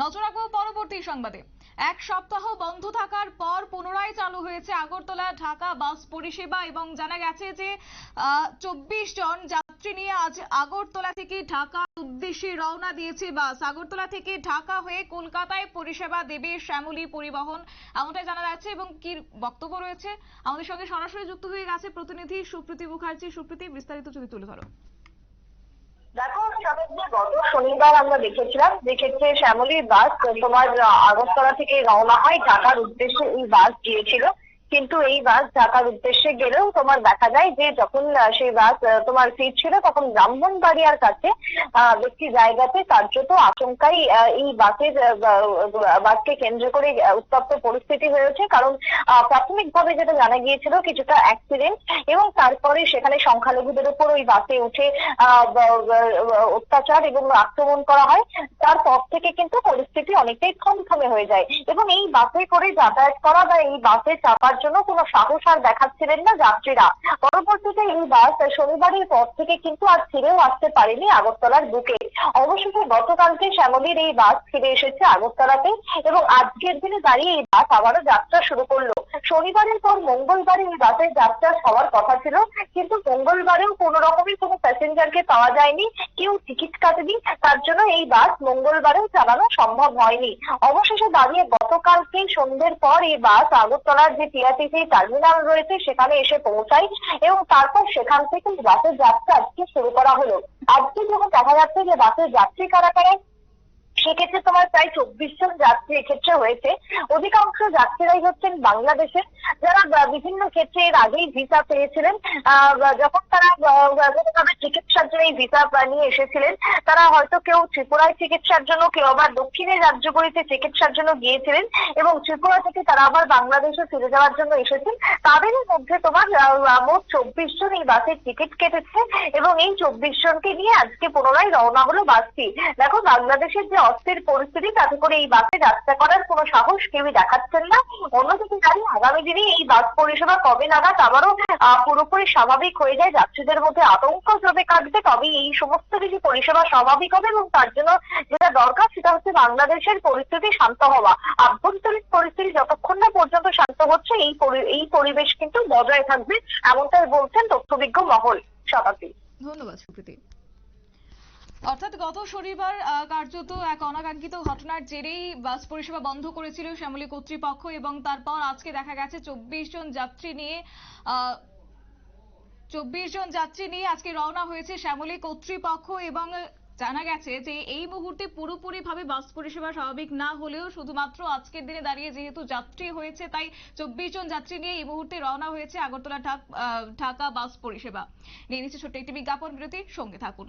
নজর রাখবো পরবর্তী সংবাদে। এক সপ্তাহ বন্ধ থাকার পর পুনরায় চালু হয়েছে আগরতলা ঢাকা বাস পরিষেবা এবং জানা গেছে যে 24 জন যাত্রী নিয়ে আজ আগরতলা থেকে ঢাকার উদ্দেশ্যে রওনা দিয়েছে বাস। আগরতলা থেকে ঢাকা হয়ে কলকাতায় পরিষেবা দেবে শ্যামলী পরিবহন, এমনটাই জানা যাচ্ছে। এবং কি বক্তব্য রয়েছে, আমাদের সঙ্গে সরাসরি যুক্ত হয়ে গেছে প্রতিনিধি সুপ্রীতি মুখার্জি। সুপ্রীতি, বিস্তারিত যদি তুলে ধরো। দেখো, গত শনিবার আমরা দেখেছিলাম যে ক্ষেত্রে শ্যামলী বাস তোমার আগরতলা থেকে রওনা হয় ঢাকার উদ্দেশ্যে এই বাস গিয়েছিল। কিন্তু এই বাস ঢাকার উদ্দেশ্যে গেলেও তোমার দেখা যায় যে যখন সেই বাস তোমার ফিরছিল তখন ব্রাহ্মণবাড়িয়ার কাছে একটি জায়গাতে কার্যত আচমকাই এই বাসকে কেন্দ্র করে উত্তপ্ত পরিস্থিতি হয়েছে। কারণ প্রাথমিকভাবে যেটা জানা গিয়েছিল কিছুটা অ্যাক্সিডেন্ট, এবং তারপরে সেখানে সংখ্যালঘুদের উপর ওই বাসে উঠে অত্যাচার এবং আক্রমণ করা হয়। তারপর থেকে কিন্তু পরিস্থিতি অনেকটাই থমথমে হয়ে যায় এবং এই বাসে করে যাতায়াত করা বা এই বাসে চাপার জন্য কোনো সাহস আর দেখাচ্ছিলেন না যাত্রীরা। পরবর্তীতে এই বাস শনিবারের পর থেকে কিন্তু আর ফিরেও আসতে পারেনি আগরতলার বুকে। অবশেষে গতকালকে শ্যামলীর এই বাস ফিরে এসেছে আগরতলাতে এবং আজকের দিনে দাঁড়িয়ে এই বাস আবারও যাত্রা শুরু করলো। শনিবারের পর মঙ্গলবারে এই বাসের যাত্রা হওয়ার কথা ছিল, কিন্তু মঙ্গলবারেও কোনো রকমের কোনো প্যাসেঞ্জারকে পাওয়া যায়নি, কেউ টিকিট কাটেনি। তার জন্য এই বাস মঙ্গলবারেও চালানো সম্ভব হয়নি। অবশেষে দাঁড়িয়ে গতকালকে সন্ধ্যের পর এই বাস আগরতলার যে টিআরটিসি টার্মিনাল রয়েছে সেখানে এসে পৌঁছায় এবং তারপর সেখান থেকে বাসের যাত্রা আজকে শুরু করা হলো। আজকে যখন দেখা যাচ্ছে যে বাসের যাত্রী কারা কারা, সেক্ষেত্রে তোমার প্রায় 24 জন যাত্রী এক্ষেত্রে হয়েছে। অধিকাংশ যাত্রীরাই হচ্ছেন বাংলাদেশের, যারা বিভিন্ন ক্ষেত্রে এর আগেই ভিসা পেয়েছিলেন। যখন তারা চিকিৎসার জন্য এই ভিসা নিয়ে এসেছিলেন, তারা হয়তো কেউ ত্রিপুরায় চিকিৎসার জন্য, কেউ আবার দক্ষিণের রাজ্যগুলিতে চিকিৎসার জন্য গিয়েছিলেন এবং ত্রিপুরা থেকে তারা আবার বাংলাদেশে ফিরে যাওয়ার জন্য এসেছেন। তাদেরই মধ্যে তোমার মোট 24 জন এই বাসের টিকিট কেটেছে এবং এই 24 জনকে নিয়ে আজকে পুনরায় রওনা হলো বাসটি। দেখো, বাংলাদেশের যে অস্থির পরিস্থিতি, তাতে করে এই বাসে যাত্রা করার কোনো সাহস কেউই দেখাচ্ছেন না। অন্যদিকে জানি আগামী দিনে এই বাস পরিষেবা কবে নাগাদ আবারও পুরোপুরি স্বাভাবিক হয়ে যায়, যাত্রীদের মধ্যে আতঙ্ক যবে কাটবে তবেই এই সমস্ত কিছু পরিষেবা স্বাভাবিক হবে। এবং তার জন্য যেটা দরকার সেটা হচ্ছে বাংলাদেশের পরিস্থিতি শান্ত হওয়া। আভ্যন্তরীণ পরিস্থিতি যতক্ষণ না পর্যন্ত শান্ত হচ্ছে এই পরিবেশ কিন্তু বজায় থাকবে, এমনটাই বলছেন তথ্যবিজ্ঞ মহল। শতাব্দী। ধন্যবাদ সুপ্রীতি। অর্থাৎ গত শনিবার কার্যত এক অনাকাঙ্ক্ষিত ঘটনার জেরেই বাস পরিষেবা বন্ধ করেছিল শ্যামলী কর্তৃপক্ষ এবং তারপর আজকে দেখা গেছে 24 জন যাত্রী নিয়ে আজকে রওনা হয়েছে শ্যামলী কর্তৃপক্ষ। এবং জানা গেছে যে এই মুহূর্তে পুরোপুরি ভাবে বাস পরিষেবা স্বাভাবিক না হলেও শুধুমাত্র আজকের দিনে দাঁড়িয়ে যেহেতু যাত্রী হয়েছে, তাই 24 জন যাত্রী নিয়ে এই মুহূর্তে রওনা হয়েছে আগরতলা ঢাকা বাস পরিষেবা। নিয়ে নিচ্ছে ছোট্ট একটি বিজ্ঞাপন বিরতি, সঙ্গে থাকুন।